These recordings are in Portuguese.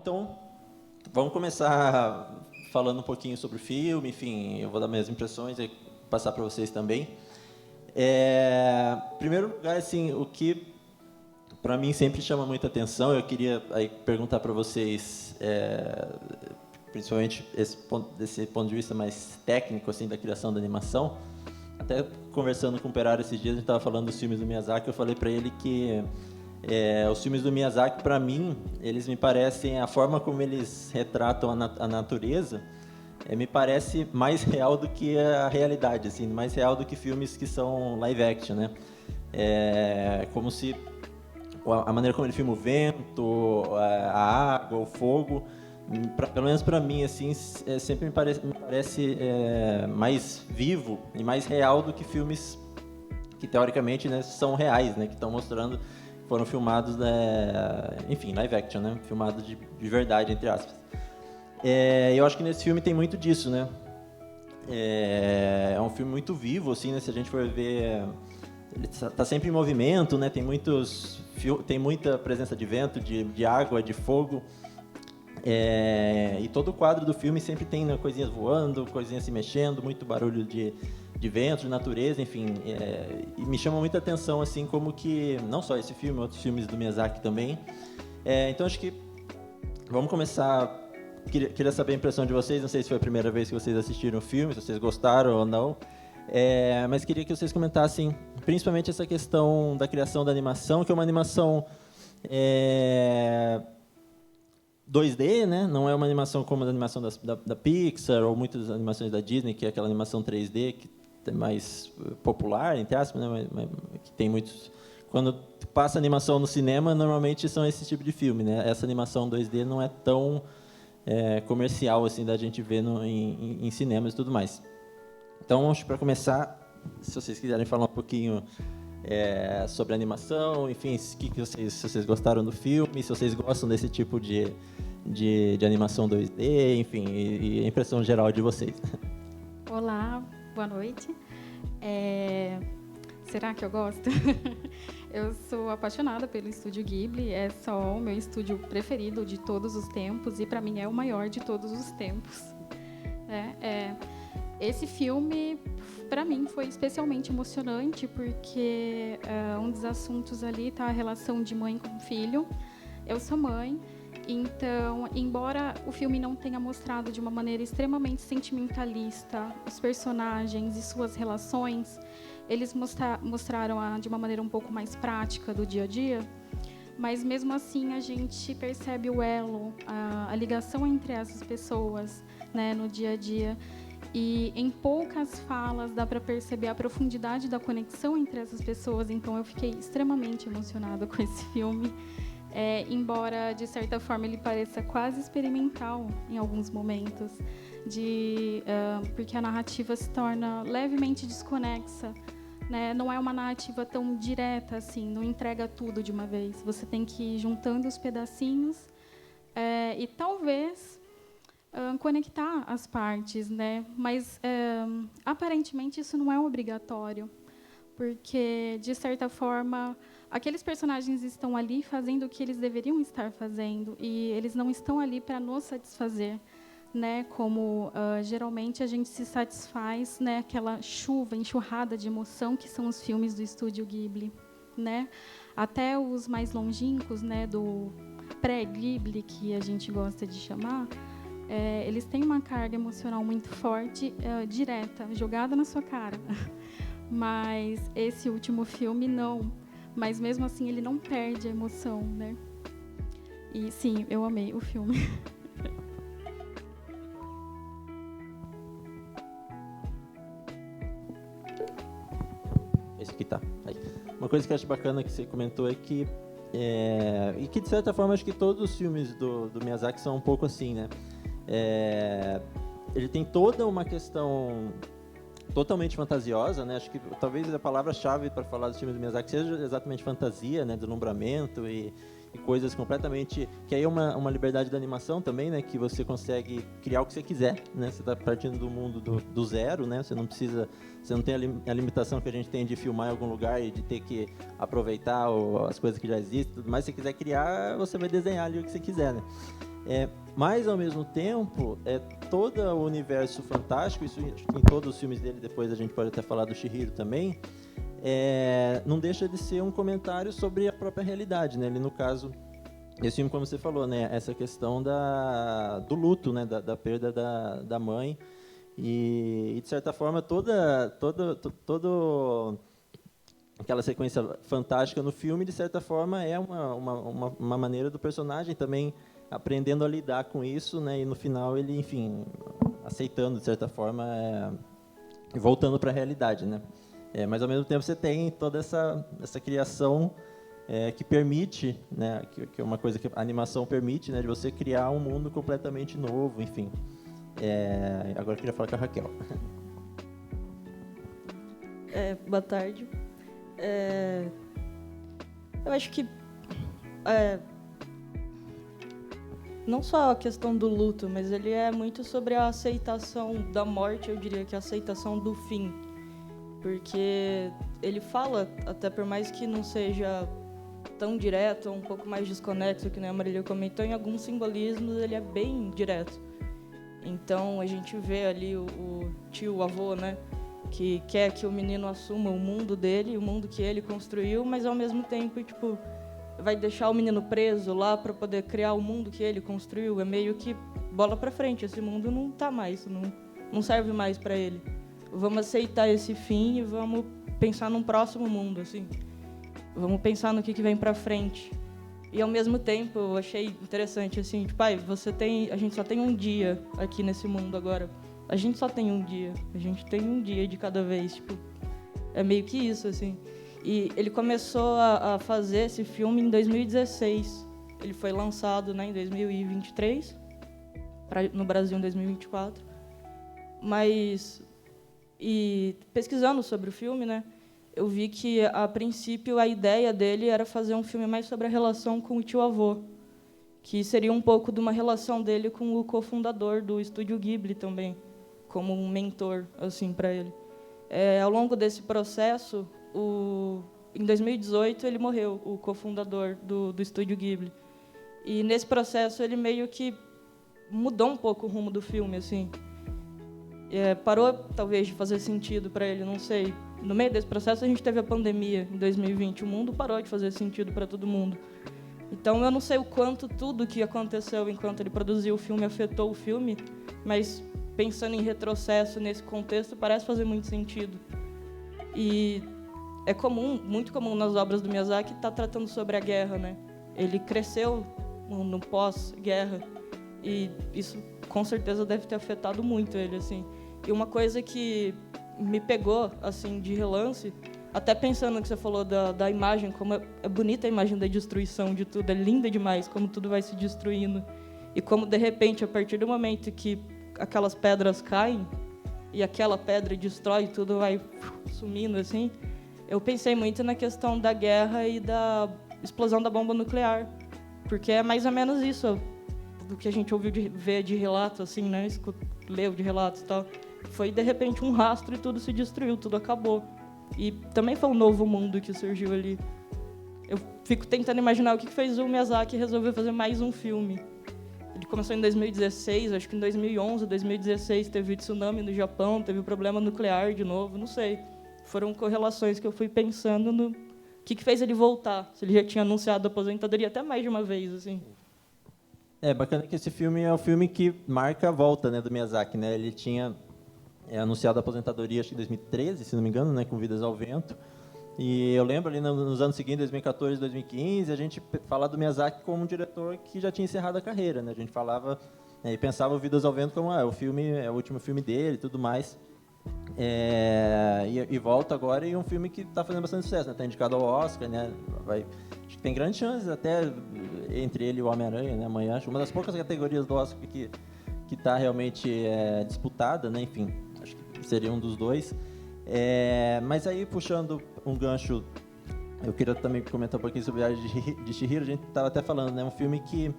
Então, vamos começar falando um pouquinho sobre o filme, enfim, eu vou dar minhas impressões e passar para vocês também. Em primeiro lugar, assim, o que para mim sempre chama muita atenção, eu queria aí perguntar para vocês, principalmente desse ponto de vista mais técnico, assim, da criação da animação. Até conversando com o Peraro esses dias, a gente estava falando dos filmes do Miyazaki, eu falei para ele que os filmes do Miyazaki, para mim, eles me parecem, a forma como eles retratam a natureza, me parece mais real do que a realidade, assim, mais real do que filmes que são live action, né? Como se a maneira como ele filma o vento, a água, o fogo, pelo menos para mim, assim, sempre me parece mais vivo e mais real do que filmes que teoricamente, né, são reais, né, que estão mostrando, foram filmados, enfim, live action, né, filmados de verdade, entre aspas. Eu acho que nesse filme tem muito disso, né. É um filme muito vivo, assim, né, se a gente for ver, ele está sempre em movimento, né, tem muita presença de vento, de água, de fogo. E todo o quadro do filme sempre tem, né, coisinhas voando, coisinhas se mexendo, muito barulho de vento, de natureza, enfim. E me chama muita atenção, assim, como que, não só esse filme, outros filmes do Miyazaki também. Então, acho que vamos começar. Queria saber a impressão de vocês, não sei se foi a primeira vez que vocês assistiram o filme, se vocês gostaram ou não. Mas queria que vocês comentassem, principalmente essa questão da criação da animação, que é uma animação 2D, né? Não é uma animação como a animação da Pixar ou muitas animações da Disney, que é aquela animação 3D que é mais popular, entre aspas, né? Que tem muitos. Quando passa animação no cinema, normalmente são esse tipo de filme, né? Essa animação 2D não é tão comercial assim da gente ver em cinemas e tudo mais. Então, acho que para começar, se vocês quiserem falar um pouquinho sobre a animação, enfim, se vocês gostaram do filme, se vocês gostam desse tipo de animação 2D, enfim, e a impressão geral de vocês. Olá, boa noite. Será que eu gosto? Eu sou apaixonada pelo Estúdio Ghibli, é só o meu estúdio preferido de todos os tempos e, para mim, é o maior de todos os tempos. Esse filme, para mim, foi especialmente emocionante porque um dos assuntos ali está a relação de mãe com filho. Eu sou mãe, então, embora o filme não tenha mostrado de uma maneira extremamente sentimentalista os personagens e suas relações, eles mostraram de uma maneira um pouco mais prática do dia a dia, mas mesmo assim a gente percebe o elo, a ligação entre essas pessoas, né, no dia a dia. E em poucas falas dá para perceber a profundidade da conexão entre essas pessoas, então eu fiquei extremamente emocionada com esse filme. Embora, de certa forma, ele pareça quase experimental em alguns momentos, porque a narrativa se torna levemente desconexa, né? Não é uma narrativa tão direta assim, não entrega tudo de uma vez. Você tem que ir juntando os pedacinhos e talvez conectar as partes, né? Mas aparentemente isso não é obrigatório, porque de certa forma aqueles personagens estão ali fazendo o que eles deveriam estar fazendo e eles não estão ali para nos satisfazer, né? Como geralmente a gente se satisfaz, né? Aquela enxurrada de emoção que são os filmes do Estúdio Ghibli, né? Até os mais longínquos, né? Do pré-Ghibli, que a gente gosta de chamar. Eles têm uma carga emocional muito forte, direta, jogada na sua cara. Mas esse último filme, não. Mas, mesmo assim, ele não perde a emoção, né? E, sim, eu amei o filme. Esse aqui tá. Aí. Uma coisa que eu acho bacana que você comentou é que e que, de certa forma, acho que todos os filmes do Miyazaki são um pouco assim, né? Ele tem toda uma questão totalmente fantasiosa, né? Acho que talvez a palavra-chave para falar dos filmes do Miyazaki seja exatamente fantasia, né? Deslumbramento e coisas completamente... Que aí é uma liberdade da animação também, né? Que você consegue criar o que você quiser, né? Você está partindo do mundo do zero, né? Você não precisa... Você não tem a limitação que a gente tem de filmar em algum lugar e de ter que aproveitar as coisas que já existem, tudo mais. Se você quiser criar, você vai desenhar ali o que você quiser, né? Mas, ao mesmo tempo, todo o universo fantástico, isso em todos os filmes dele, depois a gente pode até falar do Chihiro também, não deixa de ser um comentário sobre a própria realidade, né? Ele, no caso, esse filme, como você falou, né? Essa questão do luto, né? Da perda da mãe. E, de certa forma, toda aquela sequência fantástica no filme, de certa forma, é uma maneira do personagem também aprendendo a lidar com isso, né? E no final ele, enfim, aceitando de certa forma, voltando para a realidade, né? Mas ao mesmo tempo você tem toda essa criação que permite, né? Que é uma coisa que a animação permite, né? De você criar um mundo completamente novo, enfim. Agora eu queria falar com a Raquel. Boa tarde. Eu acho que não só a questão do luto, mas ele é muito sobre a aceitação da morte, eu diria que a aceitação do fim. Porque ele fala, até por mais que não seja tão direto, um pouco mais desconexo, que nem a Marília comentou, em alguns simbolismos ele é bem direto. Então a gente vê ali o tio, o avô, né, que quer que o menino assuma o mundo dele, o mundo que ele construiu, mas ao mesmo tempo, tipo, vai deixar o menino preso lá para poder criar o mundo que ele construiu. É meio que bola para frente, esse mundo não tá mais, não serve mais para ele. Vamos aceitar esse fim e vamos pensar num próximo mundo, assim. Vamos pensar no que vem para frente. E ao mesmo tempo, eu achei interessante assim, tipo, a gente só tem um dia aqui nesse mundo agora. A gente só tem um dia. A gente tem um dia de cada vez, tipo, é meio que isso, assim. E ele começou a fazer esse filme em 2016. Ele foi lançado, né, em 2023, no Brasil em 2024. Mas, e pesquisando sobre o filme, né, eu vi que, a princípio, a ideia dele era fazer um filme mais sobre a relação com o tio-avô, que seria um pouco de uma relação dele com o cofundador do Estúdio Ghibli também, como um mentor, assim, para ele. Ao longo desse processo, em 2018, ele morreu, o cofundador do Estúdio Ghibli. E, nesse processo, ele meio que mudou um pouco o rumo do filme, assim. Parou, talvez, de fazer sentido para ele, não sei. No meio desse processo, a gente teve a pandemia, em 2020. O mundo parou de fazer sentido para todo mundo. Então, eu não sei o quanto tudo que aconteceu enquanto ele produziu o filme afetou o filme, mas, pensando em retrocesso nesse contexto, parece fazer muito sentido. E é comum, muito comum nas obras do Miyazaki, estar tratando sobre a guerra, né? Ele cresceu no pós-guerra e isso, com certeza, deve ter afetado muito ele, assim. E uma coisa que me pegou, assim, de relance, até pensando no que você falou da imagem, como é bonita a imagem da destruição de tudo, é linda demais como tudo vai se destruindo. E como, de repente, a partir do momento que aquelas pedras caem e aquela pedra destrói, tudo vai sumindo, assim, eu pensei muito na questão da guerra e da explosão da bomba nuclear, porque é mais ou menos isso do que a gente ouviu ver de relatos, assim, né? Leu de relatos e tal. Foi, de repente, um rastro e tudo se destruiu, tudo acabou. E também foi um novo mundo que surgiu ali. Eu fico tentando imaginar o que fez o Miyazaki resolver fazer mais um filme. Ele começou em 2016, acho que em 2011, 2016 teve tsunami no Japão, teve problema nuclear de novo, não sei. Foram correlações que eu fui pensando no que fez ele voltar, se ele já tinha anunciado a aposentadoria até mais de uma vez, assim. Bacana que esse filme é o filme que marca a volta, né, do Miyazaki, né? Ele tinha anunciado a aposentadoria, acho que em 2013, se não me engano, né, com Vidas ao Vento. E eu lembro ali nos anos seguintes, 2014, 2015, a gente falar do Miyazaki como um diretor que já tinha encerrado a carreira, né? A gente falava e pensava o Vidas ao Vento como o filme, é o último filme dele e tudo mais. E volta agora e um filme que está fazendo bastante sucesso, né? Está indicado ao Oscar, né? Acho que tem grandes chances até entre ele e o Homem-Aranha, né? Amanhã, acho uma das poucas categorias do Oscar que está realmente disputada, né? Enfim, acho que seria um dos dois. Mas aí, puxando um gancho, eu queria também comentar um pouquinho sobre a Viagem de Chihiro. A gente estava até falando, né? Um filme que,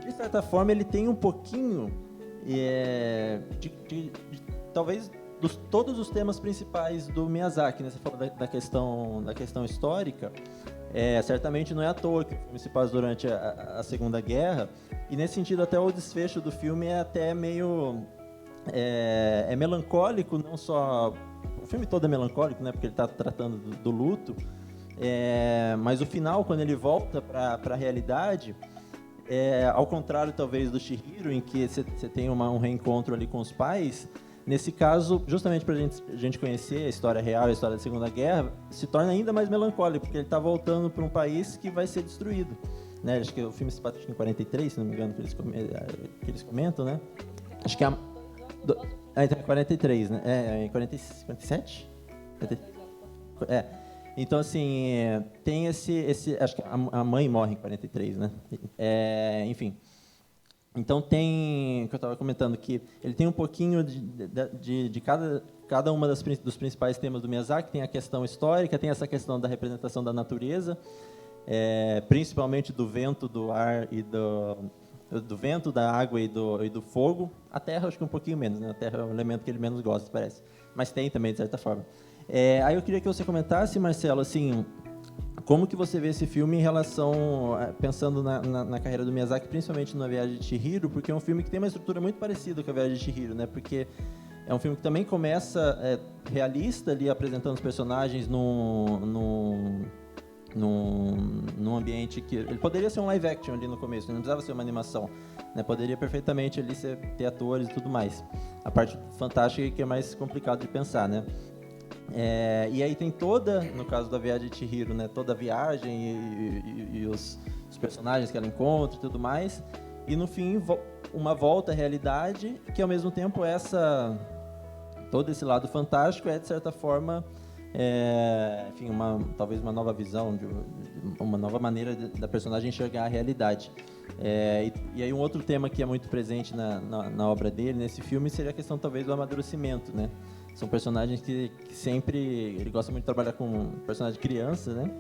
de certa forma, ele tem um pouquinho de talvez todos os temas principais do Miyazaki, né? Você falou da questão histórica, Certamente não é à toa que o filme se passa durante a Segunda Guerra, e nesse sentido até o desfecho do filme é até meio melancólico, não só... O filme todo é melancólico, né, porque ele está tratando do luto, mas o final, quando ele volta para a realidade, ao contrário talvez do Chihiro, em que você tem um reencontro ali com os pais, nesse caso, justamente para a gente conhecer a história real, a história da Segunda Guerra, se torna ainda mais melancólico, porque ele está voltando para um país que vai ser destruído. Né? Acho que o filme se passa em 43, se não me engano, que eles comentam, né? Acho que então é 43, né? Em 47? Então, assim, tem esse... Acho que a mãe morre em 43, né? Enfim... Então tem, o que eu estava comentando, que ele tem um pouquinho de cada uma dos principais temas do Miyazaki. Tem a questão histórica, tem essa questão da representação da natureza, principalmente do vento, do ar e do vento, da água e do fogo. A terra acho que um pouquinho menos, né? A terra é o elemento que ele menos gosta, parece. Mas tem também, de certa forma. Aí eu queria que você comentasse, Marcelo, assim... Como que você vê esse filme em relação, pensando na carreira do Miyazaki, principalmente na Viagem de Chihiro, porque é um filme que tem uma estrutura muito parecida com a Viagem de Chihiro, né? Porque é um filme que também começa realista, ali apresentando os personagens num ambiente que... Ele poderia ser um live action ali no começo, não precisava ser uma animação, né? Poderia perfeitamente ali ter atores e tudo mais. A parte fantástica que é mais complicado de pensar, né? E aí tem toda, no caso da Viagem de Chihiro, né, toda a viagem e os personagens que ela encontra e tudo mais, e no fim uma volta à realidade, que ao mesmo tempo todo esse lado fantástico de certa forma, enfim, talvez uma nova visão, uma nova maneira da personagem enxergar a realidade. E aí um outro tema que é muito presente na obra dele, nesse filme, seria a questão talvez do amadurecimento, né? São personagens que sempre... Ele gosta muito de trabalhar com personagem criança, né?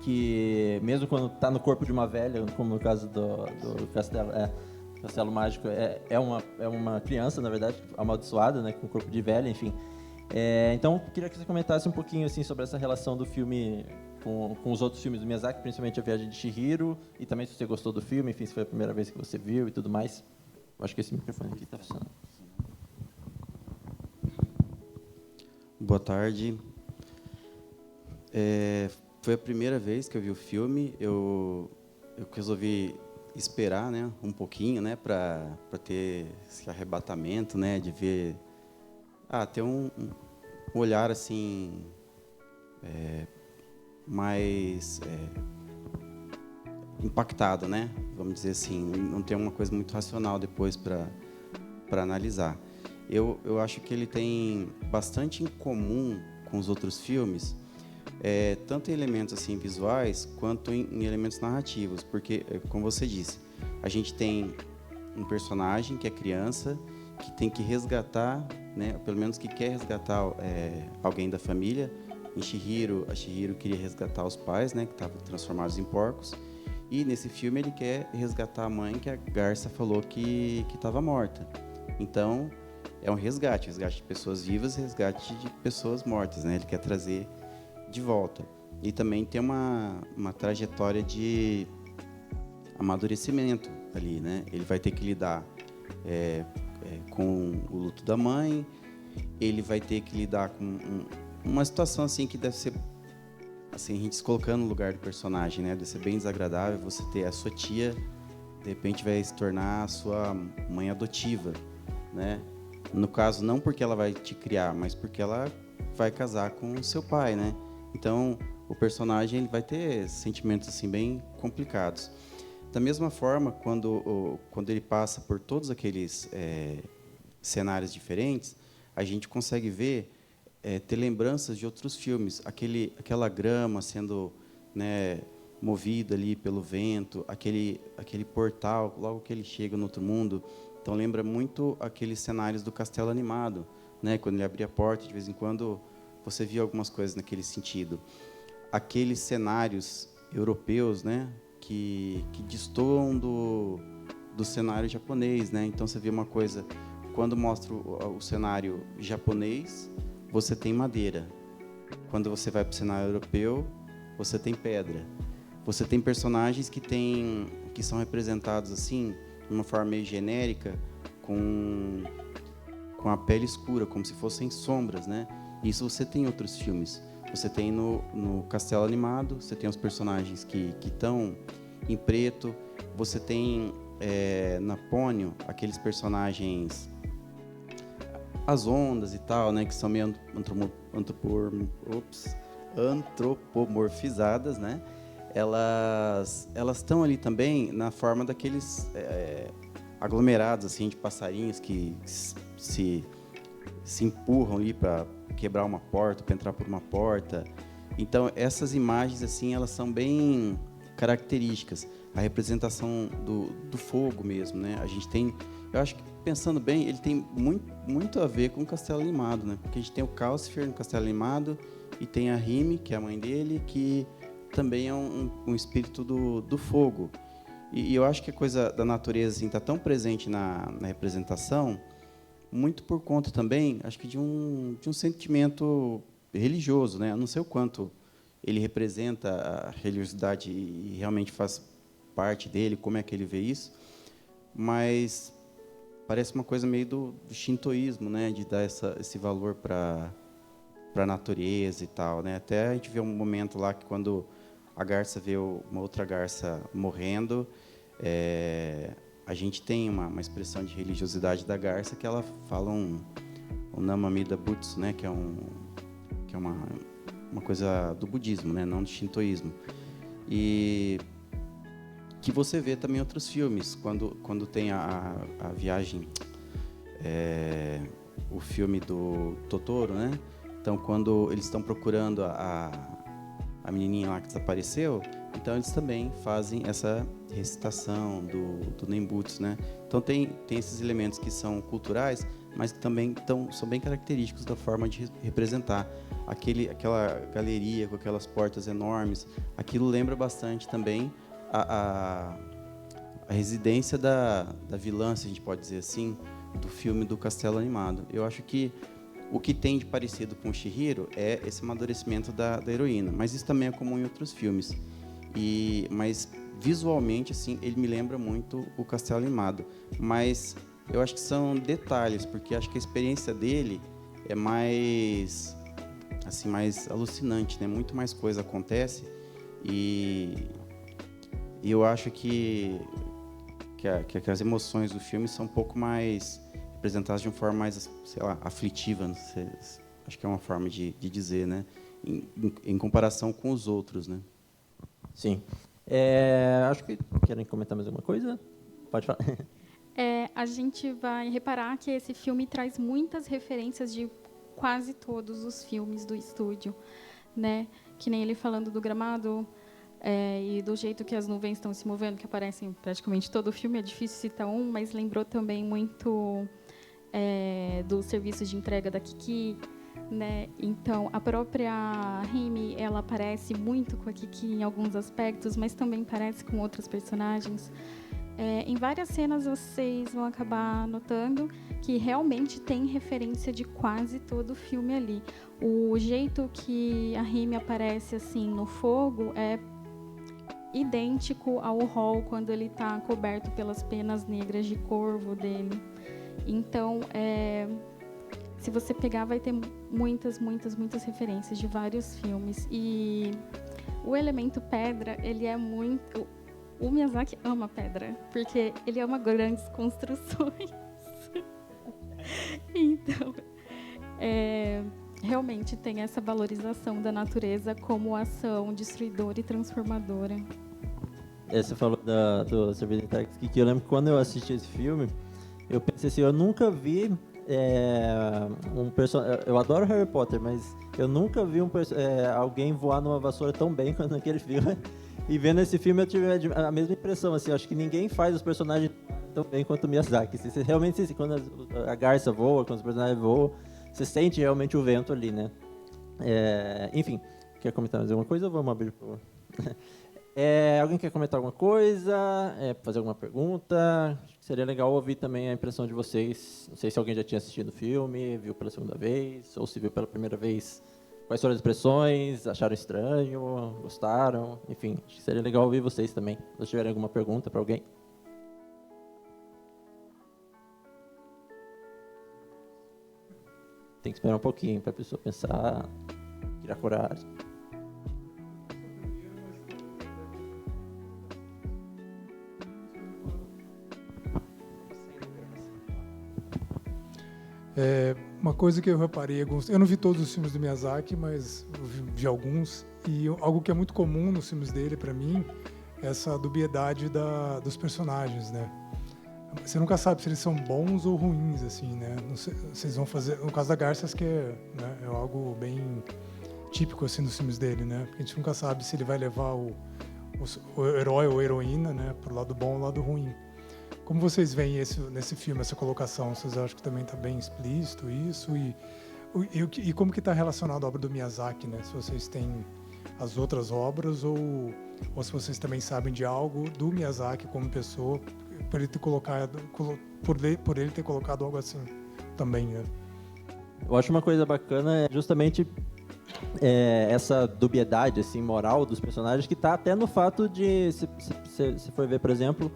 Que mesmo quando está no corpo de uma velha, como no caso do Castelo Mágico, é uma criança, na verdade, amaldiçoada, né? Com corpo de velha, enfim. Então, queria que você comentasse um pouquinho assim, sobre essa relação do filme com os outros filmes do Miyazaki, principalmente A Viagem de Chihiro, e também se você gostou do filme, enfim, se foi a primeira vez que você viu e tudo mais. Eu acho que esse microfone aqui está funcionando. Boa tarde. Foi a primeira vez que eu vi o filme. Eu resolvi esperar, né, um pouquinho, né, para ter esse arrebatamento, né, de ver, ter um olhar assim mais impactado, né? Vamos dizer assim, não ter uma coisa muito racional depois para analisar. Eu acho que ele tem bastante em comum com os outros filmes, tanto em elementos assim, visuais, quanto em elementos narrativos, porque, como você disse, a gente tem um personagem que é criança, que tem que resgatar, né, pelo menos que quer resgatar alguém da família. A Chihiro queria resgatar os pais, né, que estavam transformados em porcos, e nesse filme ele quer resgatar a mãe que a garça falou que estava morta. Então, é um resgate de pessoas vivas, resgate de pessoas mortas, né? Ele quer trazer de volta. E também tem uma trajetória de amadurecimento ali, né? Ele vai ter que lidar com o luto da mãe, ele vai ter que lidar com uma situação assim que deve ser, assim, a gente se colocando no lugar do personagem, né? Deve ser bem desagradável você ter a sua tia, de repente vai se tornar a sua mãe adotiva, né? No caso, não porque ela vai te criar, mas porque ela vai casar com o seu pai, né? Então, o personagem ele vai ter sentimentos assim bem complicados. Da mesma forma, quando ele passa por todos aqueles cenários diferentes, a gente consegue ver, ter lembranças de outros filmes. Aquela grama sendo, né, movida ali pelo vento, aquele portal, logo que ele chega no outro mundo. Então, lembra muito aqueles cenários do Castelo Animado, né? Quando ele abria a porta, de vez em quando, você via algumas coisas naquele sentido. Aqueles cenários europeus, né? Que destoam do cenário japonês, né? Então, você vê uma coisa... Quando mostra o cenário japonês, você tem madeira. Quando você vai para o cenário europeu, você tem pedra. Você tem personagens que são representados assim, de uma forma meio genérica, com a pele escura, como se fossem sombras, né? Isso você tem em outros filmes. Você tem no Castelo Animado, você tem os personagens que estão em preto. Você tem na Pônio aqueles personagens, as ondas e tal, né? Que são meio antropomorfizadas, né? Elas estão ali também na forma daqueles aglomerados assim de passarinhos que se empurram ali para quebrar uma porta, para entrar por uma porta. Então essas imagens assim, elas são bem características. A representação do fogo mesmo, né? A gente tem, eu acho que pensando bem, ele tem muito a ver com o Castelo Animado, né? Porque a gente tem o Calcifer no Castelo Animado e tem a Rime, que é a mãe dele, que também é um espírito do fogo. E eu acho que a coisa da natureza assim está tão presente na representação, muito por conta também, acho que de um sentimento religioso, né? Eu não sei o quanto ele representa a religiosidade e realmente faz parte dele, como é que ele vê isso, mas parece uma coisa meio do shintoísmo, né? De dar esse valor para a natureza e tal, né? Até a gente vê um momento lá que quando a garça vê uma outra garça morrendo, a gente tem uma expressão de religiosidade da garça que ela fala um Namamida Butsu, né? Que é uma coisa do budismo, né? Não do shintoísmo. E que você vê também em outros filmes, quando tem a viagem, o filme do Totoro, né? Então, quando eles estão procurando a menininha lá que desapareceu, então eles também fazem essa recitação do Nembutsu, né? Então tem esses elementos que são culturais, mas que também são bem característicos da forma de representar. Aquela galeria com aquelas portas enormes, aquilo lembra bastante também a residência da vilã, se a gente pode dizer assim, do filme do Castelo Animado. Eu acho que o que tem de parecido com o Chihiro é esse amadurecimento da heroína, mas isso também é comum em outros filmes. Mas visualmente, assim, ele me lembra muito o Castelo Animado. Mas eu acho que são detalhes, porque acho que a experiência dele é mais alucinante, né? Muito mais coisa acontece e eu acho que as emoções do filme são um pouco mais representadas de uma forma mais, sei lá, aflitiva, não sei, acho que é uma forma de dizer, né? Em comparação com os outros, né? Sim. Acho que querem comentar mais alguma coisa? Pode falar. A gente vai reparar que esse filme traz muitas referências de quase todos os filmes do estúdio, né? Que nem ele falando do gramado e do jeito que as nuvens estão se movendo, que aparecem praticamente todo o filme. É difícil citar um, mas lembrou também muito do serviço de entrega da Kiki, né? Então, a própria Rime, ela parece muito com a Kiki em alguns aspectos, mas também parece com outros personagens. Em várias cenas vocês vão acabar notando que realmente tem referência de quase todo o filme ali. O jeito que a Rime aparece assim no fogo é idêntico ao Hall quando ele está coberto pelas penas negras de corvo dele. Então, se você pegar, vai ter muitas referências de vários filmes. E o elemento pedra, ele é muito... O Miyazaki ama pedra, porque ele ama grandes construções. Então, realmente tem essa valorização da natureza como ação destruidora e transformadora. Você falou do serviço de entrega que eu lembro que quando eu assisti esse filme, eu pensei assim, eu nunca vi um personagem... Eu adoro Harry Potter, mas eu nunca vi alguém voar numa vassoura tão bem quanto naquele filme. E vendo esse filme eu tive a mesma impressão, assim, acho que ninguém faz os personagens tão bem quanto o Miyazaki. Você realmente, quando a garça voa, quando os personagens voam, você sente realmente o vento ali, né? Enfim, quer comentar mais alguma coisa ou vamos abrir por... alguém quer comentar alguma coisa? Fazer alguma pergunta? Acho que seria legal ouvir também a impressão de vocês. Não sei se alguém já tinha assistido o filme, viu pela segunda vez, ou se viu pela primeira vez quais foram as impressões, acharam estranho, gostaram, enfim, acho que seria legal ouvir vocês também. Se vocês tiverem alguma pergunta para alguém. Tem que esperar um pouquinho para a pessoa pensar, criar coragem. Uma coisa que eu reparei, eu não vi todos os filmes do Miyazaki, mas eu vi alguns, e algo que é muito comum nos filmes dele, para mim, é essa dubiedade dos personagens, né? Você nunca sabe se eles são bons ou ruins, assim, né? Não sei, vocês vão fazer, no caso da Garças, que né, é algo bem típico assim dos filmes dele, né? Porque a gente nunca sabe se ele vai levar o herói ou a heroína, né, pro lado bom ou lado ruim. Como vocês veem nesse filme, essa colocação? Vocês acham que também está bem explícito isso? E como que está relacionado à obra do Miyazaki, né? Se vocês têm as outras obras ou se vocês também sabem de algo do Miyazaki como pessoa, por ele ter colocado algo assim também, né? Eu acho uma coisa bacana justamente essa dubiedade assim, moral dos personagens, que está até no fato de, se for ver, por exemplo,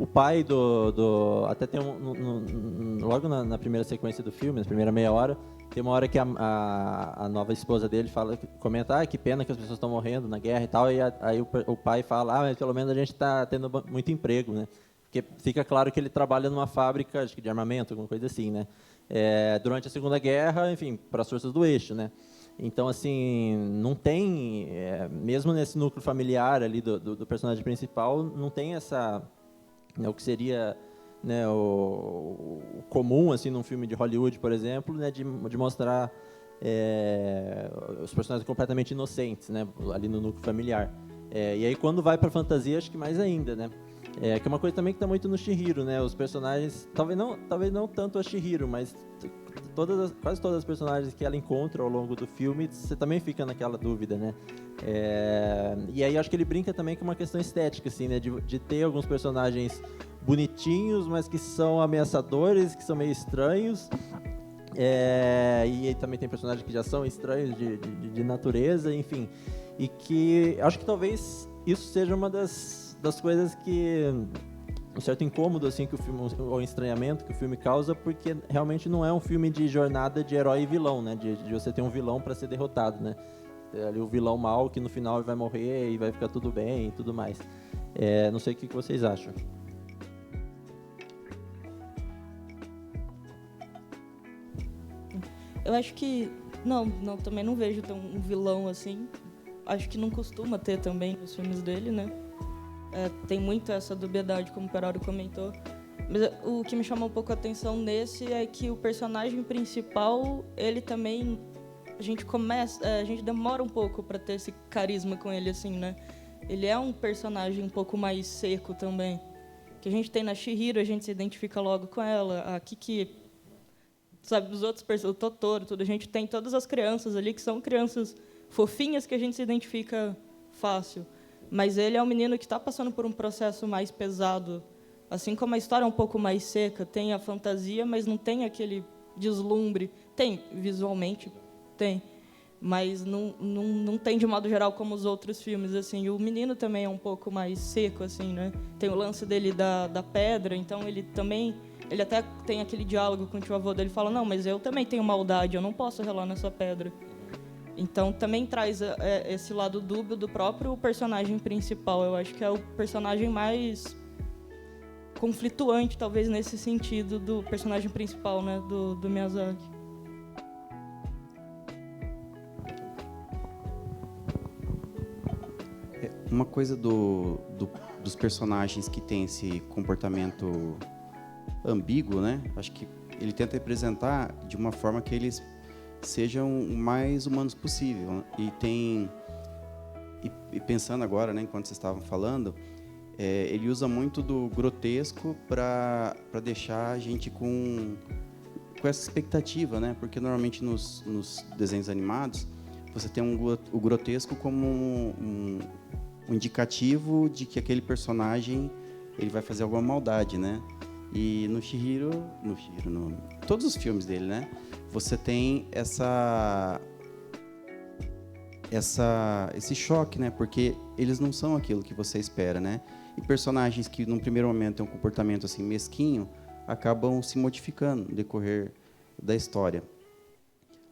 o pai até tem logo na primeira sequência do filme, na primeira meia hora, tem uma hora que a nova esposa dele comenta, que pena que as pessoas estão morrendo na guerra e tal, e aí o pai fala, mas pelo menos a gente está tendo muito emprego, né? Porque fica claro que ele trabalha numa fábrica, acho que de armamento, alguma coisa assim, né? Durante a Segunda Guerra, enfim, para as forças do eixo, né? Então, assim, não tem, mesmo nesse núcleo familiar ali do personagem principal, não tem essa, né, o que seria, né, o comum, assim, num filme de Hollywood, por exemplo, né, de mostrar os personagens completamente inocentes, né, ali no núcleo familiar. E aí, quando vai para a fantasia, acho que mais ainda, né? Que é uma coisa também que está muito no Chihiro, né? Os personagens, talvez não tanto a Chihiro, mas quase todas as personagens que ela encontra ao longo do filme, você também fica naquela dúvida, né? E aí acho que ele brinca também com uma questão estética, assim, né? De ter alguns personagens bonitinhos, mas que são ameaçadores, que são meio estranhos. E aí também tem personagens que já são estranhos de natureza, enfim. E que acho que talvez isso seja uma das coisas que um certo incômodo assim que o filme, ou estranhamento que o filme causa, porque realmente não é um filme de jornada de herói e vilão, né? De você ter um vilão para ser derrotado, né? Ali o vilão mau que no final vai morrer e vai ficar tudo bem e tudo mais. Não sei o que vocês acham. Eu acho que não, também não vejo tão um vilão assim. Acho que não costuma ter também nos filmes dele, né? Tem muito essa dubiedade, como o Peraro comentou. Mas o que me chamou um pouco a atenção nesse é que o personagem principal, ele também... A gente demora um pouco para ter esse carisma com ele, assim, né? Ele é um personagem um pouco mais seco também. Que a gente tem na Chihiro, a gente se identifica logo com ela. A Kiki, sabe, os outros personagens, o Totoro, tudo. A gente tem todas as crianças ali que são crianças fofinhas que a gente se identifica fácil. Mas ele é um menino que está passando por um processo mais pesado. Assim como a história é um pouco mais seca, tem a fantasia, mas não tem aquele deslumbre. Tem, visualmente, tem. Mas não tem, de modo geral, como os outros filmes. Assim. E o menino também é um pouco mais seco, assim, né? Tem o lance dele da pedra, então ele também... Ele até tem aquele diálogo com o tio-avô dele, fala, não, mas eu também tenho maldade, eu não posso relar nessa pedra. Então, também traz esse lado dúbio do próprio personagem principal. Eu acho que é o personagem mais conflituante, talvez, nesse sentido, do personagem principal, né, do Miyazaki. Uma coisa dos personagens que tem esse comportamento ambíguo, né? Acho que ele tenta representar de uma forma que eles sejam o mais humanos possível, né? E pensando agora, né, enquanto vocês estavam falando, ele usa muito do grotesco para deixar a gente com essa expectativa, né? Porque normalmente nos desenhos animados você tem o grotesco como um indicativo de que aquele personagem ele vai fazer alguma maldade, né? E no Chihiro, todos os filmes dele, né? Você tem esse choque, né? Porque eles não são aquilo que você espera, né? E personagens que, num primeiro momento, têm um comportamento assim mesquinho, acabam se modificando no decorrer da história.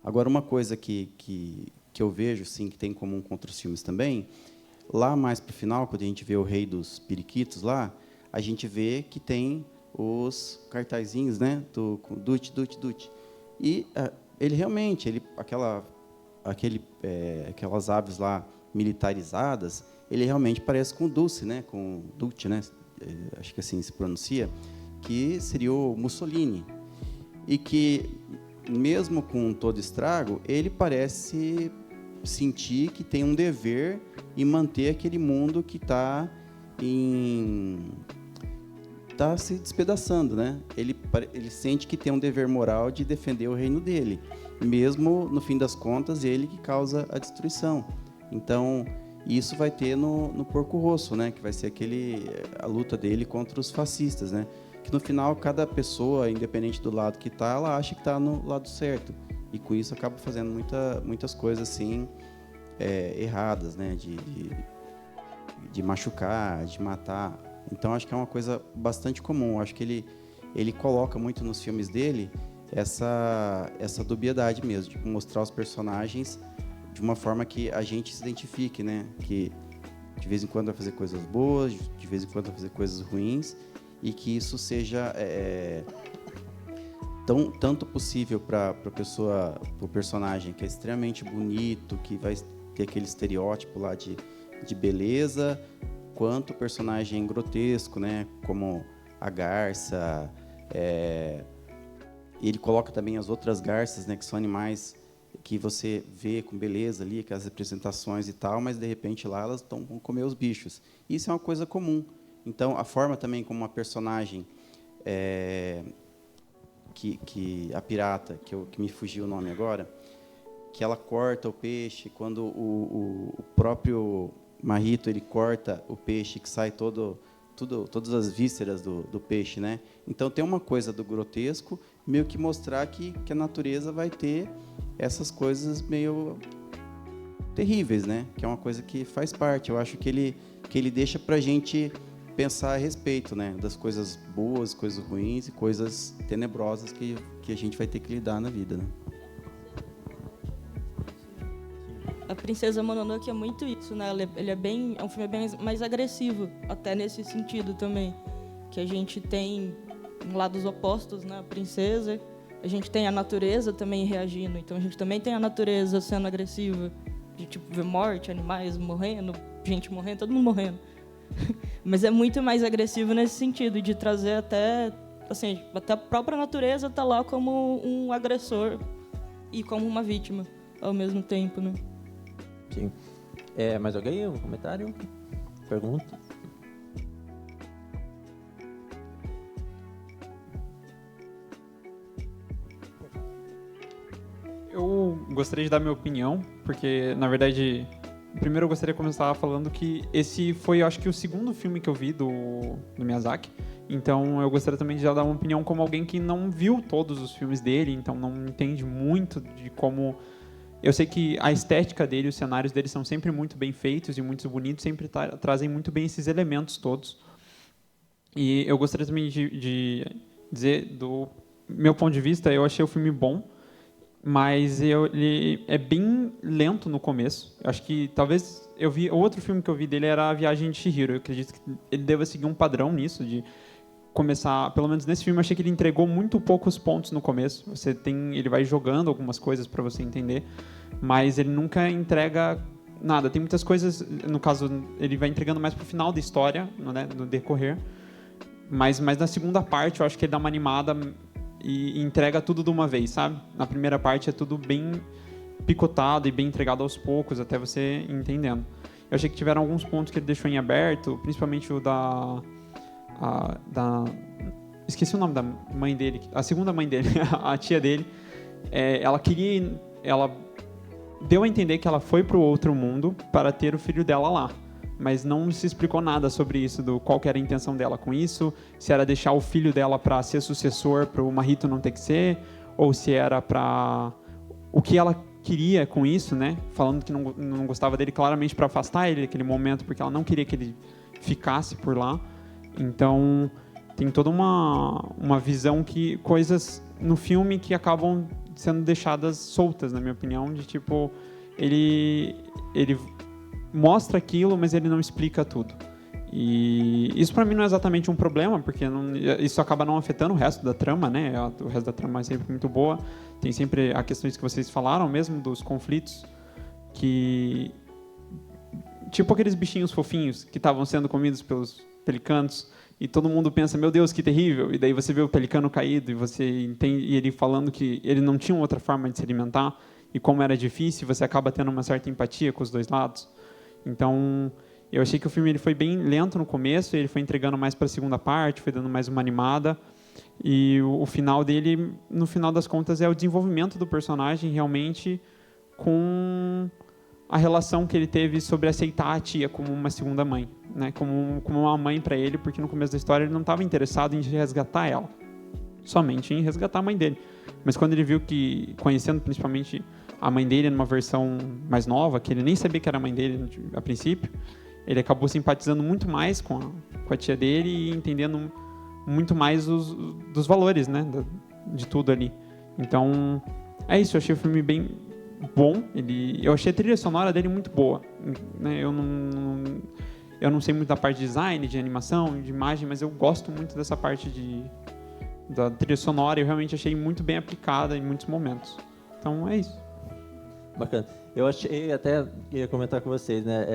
Agora, uma coisa que eu vejo, sim, que tem em comum com outros filmes também, lá mais para o final, quando a gente vê o Rei dos Periquitos lá, a gente vê que tem os cartazinhos, né? Do Dutch. E ele realmente, aquelas aves lá militarizadas, ele realmente parece com o Dulce, né? Com Dutch, né? Acho que assim se pronuncia, que seria o Mussolini. E que, mesmo com todo estrago, ele parece sentir que tem um dever em manter aquele mundo que está se despedaçando, né? Ele sente que tem um dever moral de defender o reino dele, mesmo, no fim das contas, ele que causa a destruição. Então, isso vai ter no Porco Rosso, né? Que vai ser a luta dele contra os fascistas, né? Que, no final, cada pessoa, independente do lado que está, ela acha que está no lado certo. E, com isso, acaba fazendo muitas coisas, assim, erradas, né? De machucar, de matar. Então, acho que é uma coisa bastante comum. Acho que ele coloca muito nos filmes dele essa dubiedade mesmo, de mostrar os personagens de uma forma que a gente se identifique, né? Que de vez em quando vai fazer coisas boas, de vez em quando vai fazer coisas ruins, e que isso seja tanto possível para o personagem que é extremamente bonito, que vai ter aquele estereótipo lá de beleza, quanto o personagem grotesco, né? Como a garça. Ele coloca também as outras garças, né? Que são animais que você vê com beleza ali, aquelas representações e tal, mas, de repente, lá elas vão comer os bichos. Isso é uma coisa comum. Então, a forma também como uma personagem, a pirata, que me fugiu o nome agora, que ela corta o peixe, quando o próprio Marrito ele corta o peixe, que sai todas as vísceras do peixe, né? Então, tem uma coisa do grotesco, meio que mostrar que a natureza vai ter essas coisas meio terríveis, né? Que é uma coisa que faz parte. Eu acho que ele deixa para a gente pensar a respeito, né? Das coisas boas, coisas ruins e coisas tenebrosas que a gente vai ter que lidar na vida, né? A Princesa Mononoke é muito isso, né? É um filme bem mais agressivo, até nesse sentido também. Que a gente tem lados opostos, né? A princesa, a gente tem a natureza também reagindo. Então a gente também tem a natureza sendo agressiva, de tipo ver morte, animais morrendo, gente morrendo, todo mundo morrendo. Mas é muito mais agressivo nesse sentido, de trazer até a própria natureza tá lá como um agressor e como uma vítima ao mesmo tempo, né? Sim. Mais alguém? Um comentário? Pergunta? Eu gostaria de dar minha opinião, porque, na verdade, primeiro eu gostaria de começar falando que esse foi, acho que, o segundo filme que eu vi do Miyazaki. Então, eu gostaria também de já dar uma opinião como alguém que não viu todos os filmes dele, então não entende muito de como... Eu sei que a estética dele, os cenários dele são sempre muito bem feitos e muito bonitos, sempre trazem muito bem esses elementos todos. E eu gostaria também de dizer, do meu ponto de vista, eu achei o filme bom, mas ele é bem lento no começo. Eu acho que talvez o outro filme que eu vi dele era A Viagem de Chihiro. Eu acredito que ele deva seguir um padrão nisso, de começar, pelo menos nesse filme, eu achei que ele entregou muito poucos pontos no começo. Ele vai jogando algumas coisas para você entender, mas ele nunca entrega nada. Tem muitas coisas, no caso, ele vai entregando mais pro final da história, né, no decorrer. Mas na segunda parte, eu acho que ele dá uma animada e entrega tudo de uma vez, sabe? Na primeira parte é tudo bem picotado e bem entregado aos poucos, até você ir entendendo. Eu achei que tiveram alguns pontos que ele deixou em aberto, principalmente o esqueci o nome da mãe dele, a segunda mãe dele, a tia dele. Ela deu a entender que ela foi para o outro mundo para ter o filho dela lá, mas não se explicou nada sobre isso, qual que era a intenção dela com isso, se era deixar o filho dela para ser sucessor, para o Marrito não ter que ser, ou se era para o que ela queria com isso, né? Falando que não gostava dele claramente para afastar ele daquele momento, porque ela não queria que ele ficasse por lá. Então, tem toda uma visão que coisas no filme que acabam sendo deixadas soltas, na minha opinião, de tipo, ele mostra aquilo, mas ele não explica tudo. E isso para mim não é exatamente um problema, porque isso acaba não afetando o resto da trama, né? O resto da trama é sempre muito boa. Tem sempre as questões que vocês falaram mesmo, dos conflitos, que... Tipo aqueles bichinhos fofinhos que estavam sendo comidos pelos pelicanos, e todo mundo pensa, meu Deus, que terrível. E daí você vê o pelicano caído, e você entende, e ele falando que ele não tinha outra forma de se alimentar, e como era difícil, você acaba tendo uma certa empatia com os dois lados. Então... eu achei que o filme ele foi bem lento no começo, ele foi entregando mais para a segunda parte, foi dando mais uma animada. E o final dele, no final das contas, é o desenvolvimento do personagem realmente com a relação que ele teve sobre aceitar a tia como uma segunda mãe, né? Como uma mãe para ele, porque no começo da história ele não estava interessado em resgatar ela, somente em resgatar a mãe dele. Mas quando ele viu que, conhecendo principalmente a mãe dele numa versão mais nova, que ele nem sabia que era a mãe dele a princípio, ele acabou simpatizando muito mais com a tia dele e entendendo muito mais dos valores, né, de tudo ali. Então, é isso. Eu achei o filme bem bom. Eu achei a trilha sonora dele muito boa, né? Eu não sei muito da parte de design, de animação, de imagem, mas eu gosto muito dessa parte da trilha sonora. Eu realmente achei muito bem aplicada em muitos momentos. Então, é isso. Bacana. Eu achei, até queria comentar com vocês, né?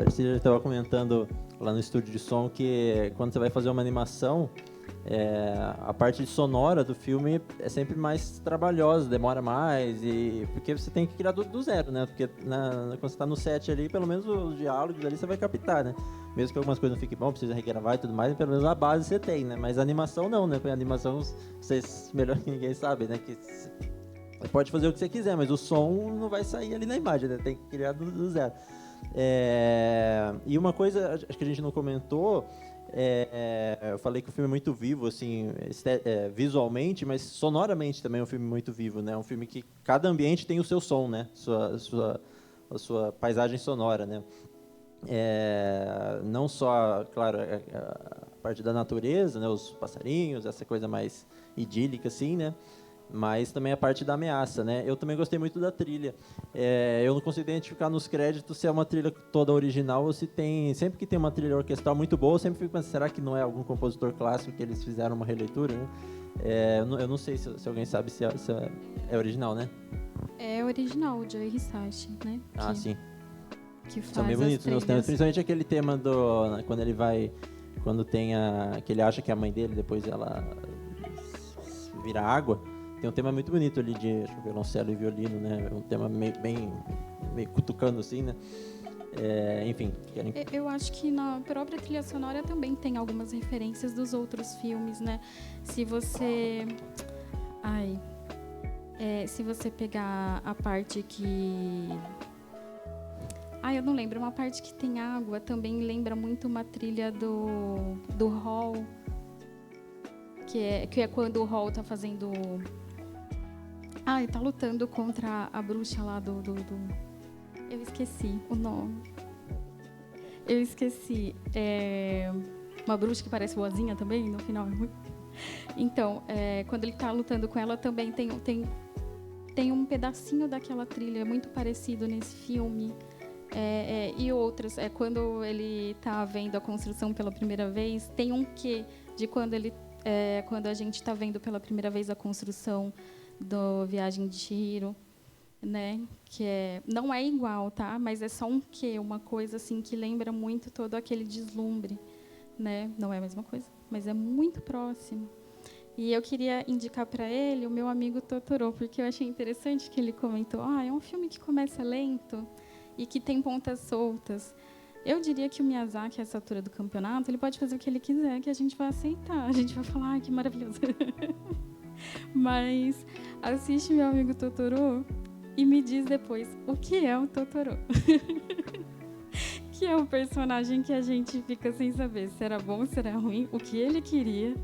Você já estava comentando lá no estúdio de som que quando você vai fazer uma animação, a parte sonora do filme é sempre mais trabalhosa, demora mais, porque você tem que criar tudo do zero, né? Porque quando você está no set ali, pelo menos os diálogos ali você vai captar, né? Mesmo que algumas coisas não fiquem bom, precisa regravar e tudo mais, pelo menos a base você tem, né? Mas a animação não, né? Porque a animação, vocês melhor que ninguém sabem, né? Que você pode fazer o que você quiser, mas o som não vai sair ali na imagem, né? Tem que criar do zero. E uma coisa, acho que a gente não comentou, eu falei que o filme é muito vivo, assim, visualmente, mas sonoramente também é um filme muito vivo, né? É um filme que cada ambiente tem o seu som, né? A sua paisagem sonora, né? Não só, claro, a parte da natureza, né? Os passarinhos, essa coisa mais idílica, assim, né? Mas também a parte da ameaça, né? Eu também gostei muito da trilha. Eu não consigo identificar nos créditos se é uma trilha toda original ou se tem... Sempre que tem uma trilha orquestral muito boa, eu sempre fico pensando, será que não é algum compositor clássico que eles fizeram uma releitura, né? Eu não sei se alguém sabe se é original, né? É original, o Joe Hisaishi, né? Sim. Que faz São bem bonitos, né, os temas, trilhas. principalmente aquele tema quando ele vai... Quando que ele acha que é a mãe dele, depois ela vira água. Tem um tema muito bonito ali de violoncelo e violino, né? Um tema meio cutucando assim, né? Enfim. Eu acho que na própria trilha sonora também tem algumas referências dos outros filmes, né? Se você pegar a parte que... eu não lembro. Uma parte que tem água também lembra muito uma trilha do Hall, que é quando o Hall tá fazendo... tá lutando contra a bruxa lá do... Eu esqueci o nome. Uma bruxa que parece boazinha também, no final. Então, quando ele tá lutando com ela, também tem um pedacinho daquela trilha muito parecido nesse filme. E outras, quando ele tá vendo a construção pela primeira vez, tem um quê de quando a gente tá vendo pela primeira vez a construção do Viagem de Chihiro, né? Que não é igual, tá? Mas é só um quê, uma coisa assim que lembra muito todo aquele deslumbre, né? Não é a mesma coisa, mas é muito próximo. E eu queria indicar para ele o meu amigo Totoro, porque eu achei interessante que ele comentou: é um filme que começa lento e que tem pontas soltas. Eu diria que o Miyazaki, a essa altura do campeonato, ele pode fazer o que ele quiser, que a gente vai aceitar. A gente vai falar: que maravilhoso. Mas assiste Meu Amigo Totoro e me diz depois o que é o Totoro. Que é o personagem que a gente fica sem saber se era bom, se era ruim, o que ele queria,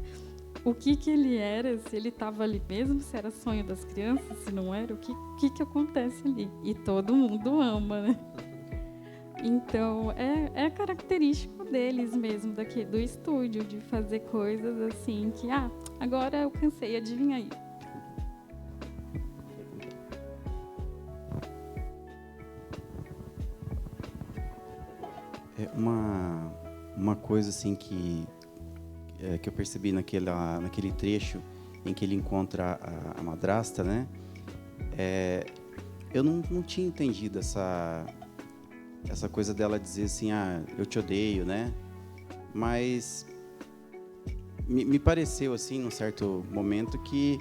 o que que ele era, se ele estava ali mesmo, se era sonho das crianças, se não era, o que acontece ali. E todo mundo ama, né? Então, é característico deles mesmo, do estúdio, de fazer coisas assim que, agora eu cansei, adivinha aí. É uma coisa assim que eu percebi naquele trecho em que ele encontra a madrasta, né? Eu não tinha entendido essa coisa dela dizer assim, eu te odeio, né? Mas me pareceu assim, num certo momento, que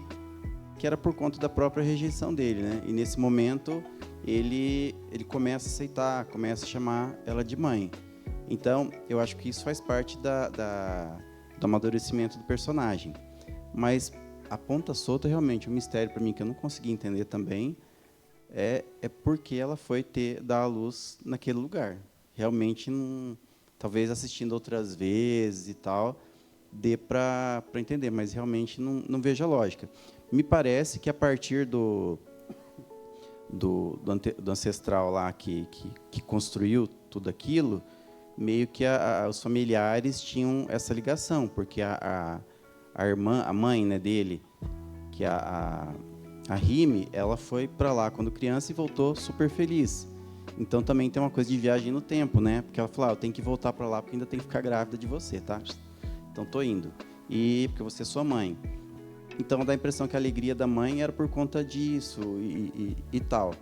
era por conta da própria rejeição dele, né? E nesse momento ele começa a aceitar, começa a chamar ela de mãe. Então, eu acho que isso faz parte do amadurecimento do personagem. Mas a ponta solta, realmente, um mistério para mim que eu não consegui entender também, é porque ela foi dar à luz naquele lugar. Realmente, talvez assistindo outras vezes e tal, dê para entender, mas realmente não vejo a lógica. Me parece que a partir do ancestral lá que construiu tudo aquilo, meio que os familiares tinham essa ligação, porque a irmã, a mãe, né, dele, que a Rime, ela foi para lá quando criança e voltou super feliz. Então também tem uma coisa de viagem no tempo, né? Porque ela falou, eu tenho que voltar para lá porque ainda tenho que ficar grávida de você, tá? Então tô indo. E porque você é sua mãe. Então dá a impressão que a alegria da mãe era por conta disso e tal.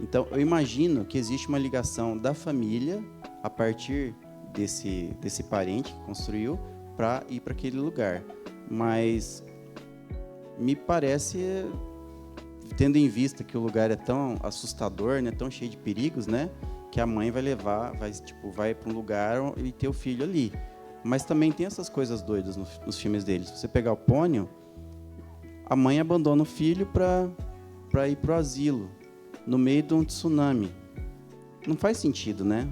Então eu imagino que existe uma ligação da família a partir desse parente que construiu para ir para aquele lugar. Mas me parece, tendo em vista que o lugar é tão assustador, né, tão cheio de perigos, né, que a mãe vai para um lugar e ter o filho ali. Mas também tem essas coisas doidas nos filmes deles. Se você pegar o Pônio, a mãe abandona o filho para ir para o asilo, no meio de um tsunami. Não faz sentido, né?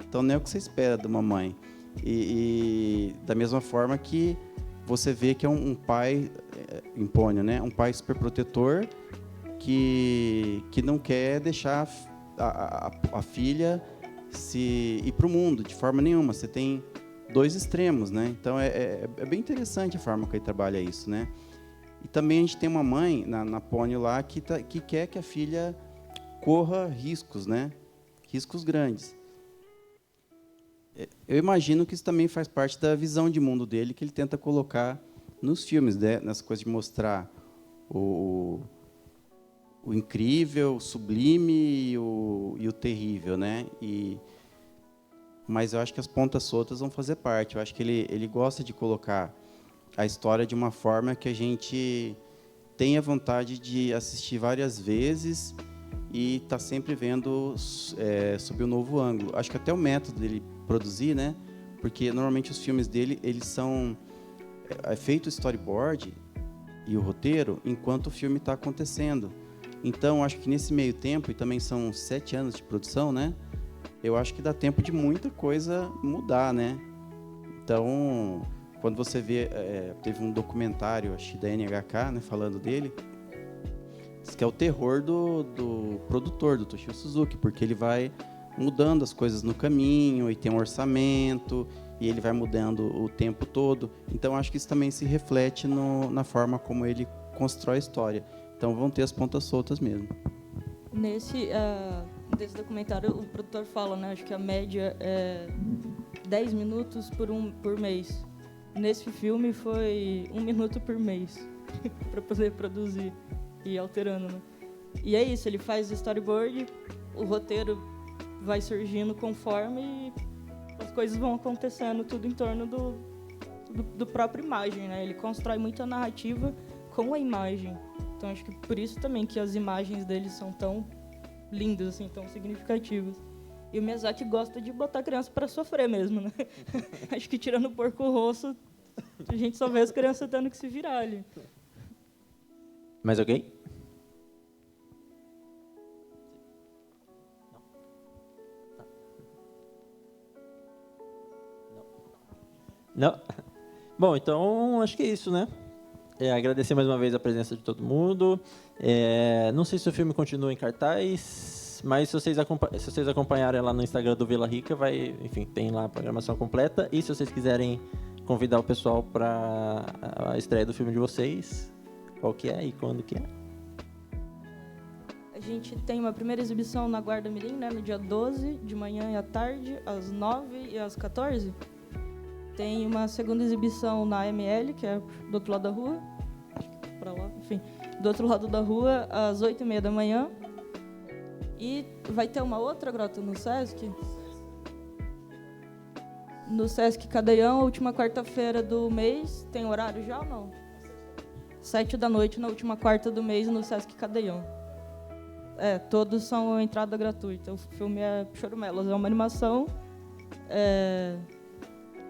Então não é o que você espera de uma mãe. E da mesma forma que você vê que é um pai, em Pônio, né? Um pai super protetor que não quer deixar a filha ir para o mundo de forma nenhuma. Você tem dois extremos, né? Então é bem interessante a forma que ele trabalha isso, né? E também a gente tem uma mãe na Pônio lá que quer que a filha corra riscos, né? Riscos grandes. Eu imagino que isso também faz parte da visão de mundo dele, que ele tenta colocar nos filmes, né? Nessa coisa de mostrar o incrível, o sublime e o terrível, né? Mas eu acho que as pontas soltas vão fazer parte. Eu acho que ele gosta de colocar a história de uma forma que a gente tenha vontade de assistir várias vezes e tá sempre vendo sob um novo ângulo. Acho que até o método dele produzir, né? Porque normalmente os filmes dele, eles são feito o storyboard e o roteiro enquanto o filme está acontecendo. Então, acho que nesse meio tempo, e também são 7 anos de produção, né? Eu acho que dá tempo de muita coisa mudar, né? Então, quando você vê, teve um documentário, acho que da NHK, né, falando dele, diz que é o terror do produtor, do Toshio Suzuki, porque ele vai mudando as coisas no caminho, e tem um orçamento, e ele vai mudando o tempo todo. Então, acho que isso também se reflete na forma como ele constrói a história. Então, vão ter as pontas soltas mesmo. Nesse documentário, o produtor fala, né? Acho que a média é 10 minutos por mês. Nesse filme foi 1 minuto por mês para poder produzir e ir alterando, né? E é isso, ele faz o storyboard, o roteiro vai surgindo conforme e as coisas vão acontecendo tudo em torno do própria imagem, né? Ele constrói muito a narrativa com a imagem. Então acho que por isso também que as imagens dele são tão lindas, assim, tão significativas. E o Miyazaki gosta de botar a criança para sofrer mesmo, né? Acho que tirando o Porco Rosso, a gente só vê as crianças tendo que se virar ali. Mais alguém? Não? Bom, então acho que é isso, né? Agradecer mais uma vez a presença de todo mundo. Não sei se o filme continua em cartaz, mas se vocês acompanharem lá no Instagram do Vila Rica, enfim, tem lá a programação completa. E se vocês quiserem convidar o pessoal para a estreia do filme de vocês, qual que é e quando que é? A gente tem uma primeira exibição na Guarda Mirim, né, no dia 12, de manhã e à tarde, às 9 e às 14. Tem uma segunda exibição na ML, que é do outro lado da rua, pra lá, enfim, do outro lado da rua, às 8h30 da manhã. E vai ter uma outra grota no Sesc. No Sesc Cadeião, a última quarta-feira do mês. Tem horário já ou não? 7 da noite, na última quarta do mês, no Sesc Cadeião. Todos são entrada gratuita. O filme é Chorumelas, é uma animação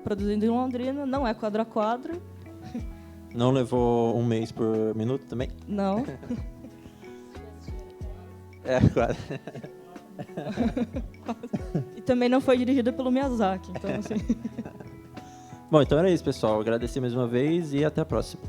produzido em Londrina, não é quadro a quadro. Não levou 1 mês por minuto também? Não. Quase. E também não foi dirigida pelo Miyazaki, então assim. Bom, então era isso, pessoal. Agradecer mais uma vez e até a próxima.